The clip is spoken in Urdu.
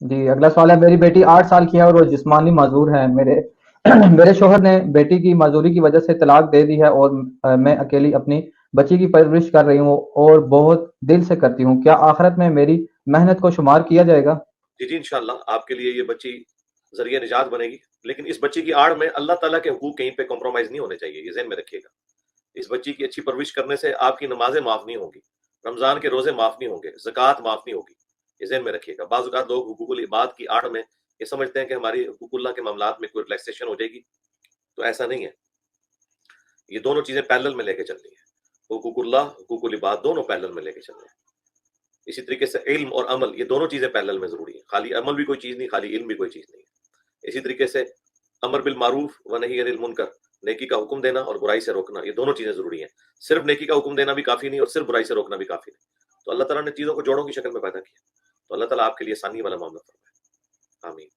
جی اگلا سوال ہے، میری بیٹی 8 سال کی ہے اور وہ جسمانی معذور ہے. میرے میرے شوہر نے بیٹی کی معذوری کی وجہ سے طلاق دے دی ہے، اور میں اکیلی اپنی بچی کی پرورش کر رہی ہوں اور بہت دل سے کرتی ہوں. کیا آخرت میں میری محنت کو شمار کیا جائے گا؟ جی جی انشاءاللہ آپ کے لیے یہ بچی ذریعہ نجات بنے گی، لیکن اس بچی کی آڑ میں اللہ تعالیٰ کے حقوق کہیں پہ کمپرومائز نہیں ہونے چاہیے، یہ ذہن میں رکھیے گا. اس بچی کی اچھی پرورش کرنے سے آپ کی نمازیں معاف نہیں ہوں گی، رمضان کے روزے معاف نہیں ہوں گے، زکوٰۃ معاف نہیں ہوگی. یہ ذہن میں رکھیے گا. بعض اوقات لوگ حقوق العباد کی آڑ میں یہ سمجھتے ہیں کہ ہماری حقوق اللہ کے معاملات میں کوئی ریلیکسیشن ہو جائے گی، تو ایسا نہیں ہے. یہ دونوں چیزیں پیرلل میں لے کے چلنی ہے، حقوق اللہ حقوق العباد دونوں پیرلل میں لے کے چلنے ہیں. اسی طریقے سے علم اور عمل یہ دونوں چیزیں پیرلل میں ضروری ہیں، خالی عمل بھی کوئی چیز نہیں، خالی علم بھی کوئی چیز نہیں ہے. اسی طریقے سے امر بالمعروف و نہی عن المنکر، نیکی کا حکم دینا اور برائی سے روکنا، یہ دونوں چیزیں ضروری ہیں. صرف نیکی کا حکم دینا بھی کافی نہیں اور صرف برائی سے روکنا بھی کافی نہیں. تو اللہ تعالیٰ نے چیزوں کو جوڑوں کی شکل میں پیدا کیا، تو اللہ تعالیٰ آپ کے لیے آسانی والا معاملہ فرمائے. آمین.